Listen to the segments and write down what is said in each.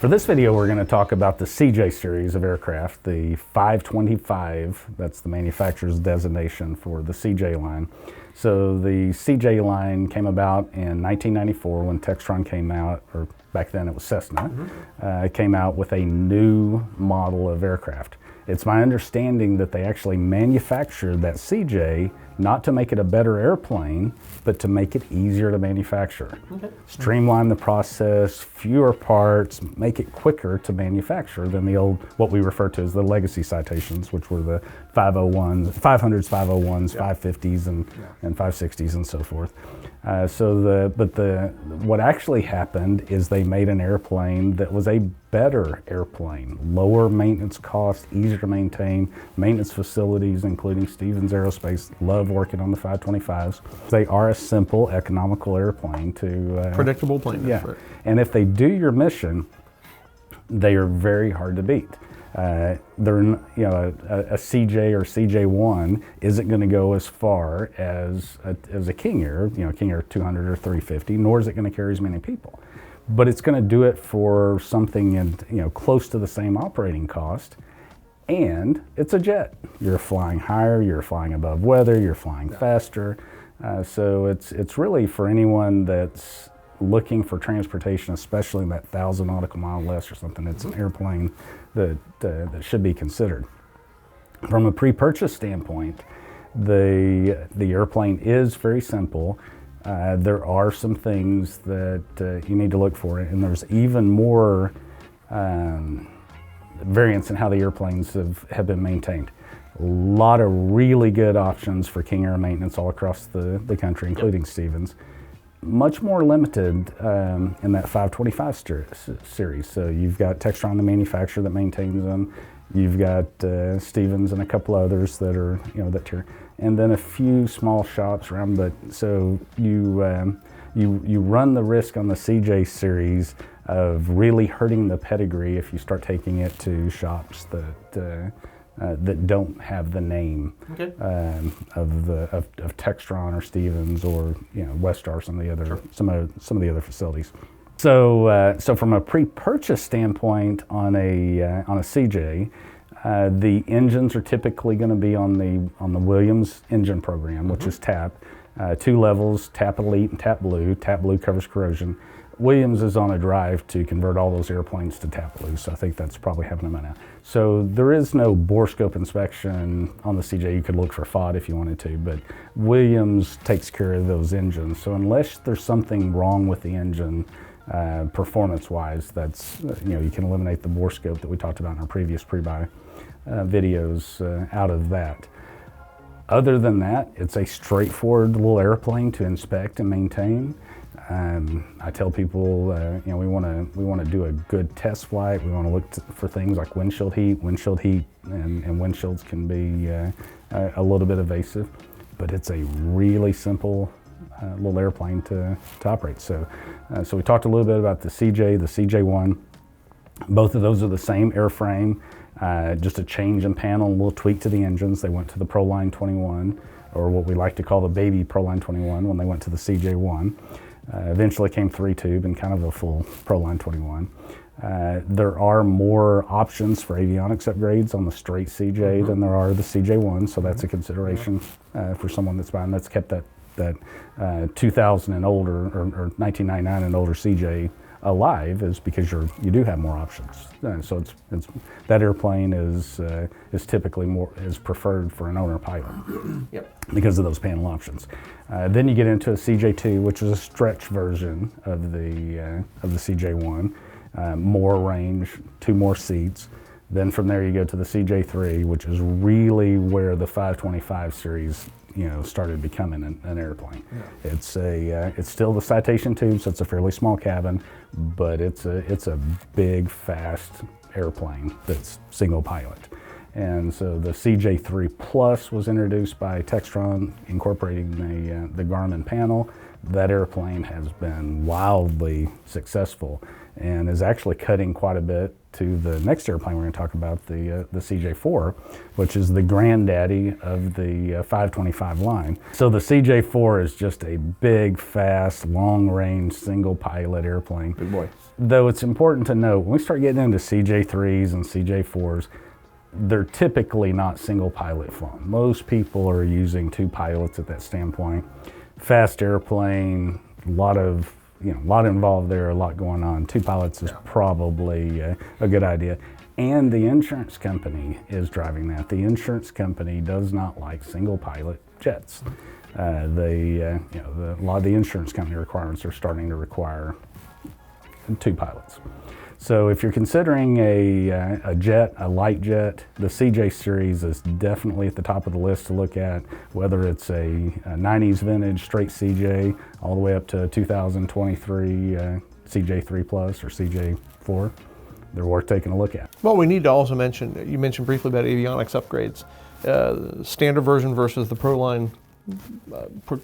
For this video, we're going to talk about the CJ series of aircraft, the 525, that's the manufacturer's designation for the CJ line. So the CJ line came about in 1994 when Textron came out, or back then it was Cessna, came out with a new model of aircraft. It's my understanding that they actually manufactured that CJ not to make it a better airplane, but to make it easier to manufacture. Streamline the process, fewer parts, make it quicker to manufacture than the old, what we refer to as the legacy citations, which were the 501s, 500s, 501s, 550s, and 560s and so forth. What actually happened is they made an airplane that was a better airplane, lower maintenance costs, easier to maintain, maintenance facilities, including Stevens Aerospace, love working on the 525s. They are a simple, economical airplane to... predictable plane. Yeah, and if they do your mission, they are very hard to beat. A CJ or CJ1 isn't going to go as far as a King Air, King Air 200 or 350, nor is it going to carry as many people. But it's going to do it for something in, close to the same operating cost, and it's a jet. You're flying higher, you're flying above weather, you're flying faster. So it's really for anyone that's looking for transportation, especially in that 1,000 nautical mile less or something. It's an airplane that should be considered. From a pre-purchase standpoint, the airplane is very simple. There are some things that you need to look for, and there's even more variance in how the airplanes have been maintained. A lot of really good options for King Air maintenance all across the country, including Stevens. Much more limited in that 525 series. So you've got Textron, the manufacturer, that maintains them. You've got Stevens and a couple others that are, that tier, and then a few small shops around. But so you run the risk on the CJ series of really hurting the pedigree if you start taking it to shops that don't have the name of Textron or Stevens or Westar, some of the other facilities. So from a pre-purchase standpoint on a CJ, the engines are typically going to be on the Williams engine program, which is TAP. Two levels: TAP Elite and TAP Blue. TAP Blue covers corrosion. Williams is on a drive to convert all those airplanes to TAP Blue, so I think that's probably happening by now. So there is no bore scope inspection on the CJ. You could look for FOD if you wanted to, but Williams takes care of those engines. So unless there's something wrong with the engine, performance-wise, that's you can eliminate the bore scope that we talked about in our previous pre-buy videos out of that. Other than that, it's a straightforward little airplane to inspect and maintain. I tell people, we want to do a good test flight. We want to look for things like windshield heat. Windshield heat and windshields can be a little bit evasive, but it's a really simple little airplane to operate. So we talked a little bit about the CJ, the CJ1. Both of those are the same airframe, just a change in panel, a little tweak to the engines. They went to the Proline 21, or what we like to call the baby Proline 21 when they went to the CJ1. Eventually came 3-tube and kind of a full Proline 21. There are more options for avionics upgrades on the straight CJ than there are the CJ1, so that's a consideration for someone that's buying. That's kept that 2000 and older or 1999 and older CJ alive, is because you do have more options. So it's that airplane is typically is preferred for an owner pilot because of those panel options. Then you get into a CJ2, which is a stretch version of the CJ1, more range, 2 more seats. Then from there you go to the CJ3, which is really where the 525 series started becoming an airplane. It's still the Citation tube, so it's a fairly small cabin, but it's a big, fast airplane that's single pilot. And so the CJ3 Plus was introduced by Textron, incorporating the Garmin panel. That airplane has been wildly successful and is actually cutting quite a bit to the next airplane we're going to talk about, the CJ4, which is the granddaddy of the 525 line. So the CJ4 is just a big, fast, long-range, single-pilot airplane. Good boy. Though it's important to note, when we start getting into CJ3s and CJ4s, they're typically not single-pilot flown. Most people are using two pilots at that standpoint. Fast airplane, a lot involved there, a lot going on. Two pilots is probably a good idea. And the insurance company is driving that. The insurance company does not like single pilot jets. A lot of the insurance company requirements are starting to require two pilots. So if you're considering a jet, a light jet, the CJ series is definitely at the top of the list to look at, whether it's a 90s vintage straight CJ all the way up to 2023 CJ3 Plus or CJ4. They're worth taking a look at. Well, we need to also mention, you mentioned briefly about avionics upgrades. Standard version versus the ProLine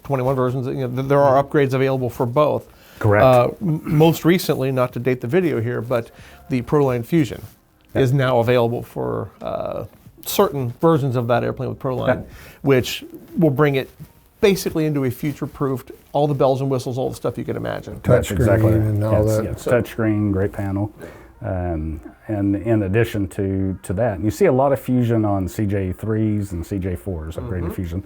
21 versions, there are upgrades available for both. Correct. Most recently, not to date the video here, but the ProLine Fusion is now available for certain versions of that airplane with ProLine, which will bring it basically into a future-proofed, all the bells and whistles, all the stuff you can imagine. Touchscreen and all that. Yes, touchscreen, great panel. And in addition to that, you see a lot of Fusion on CJ3s and CJ4s, upgraded Fusion,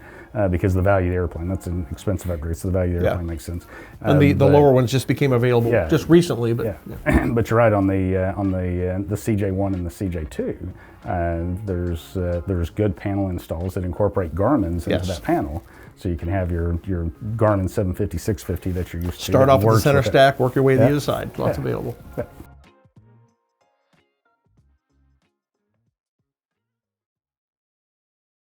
because the value of the airplane. That's an expensive upgrade, so the value of the airplane makes sense. And the lower ones just became available just recently. But but you're right on the CJ1 and the CJ2. There's good panel installs that incorporate Garmin's into that panel. So you can have your Garmin 750, 650 that you're used to. Start off with the center stack, work your way to the other side. Lots available. Yeah.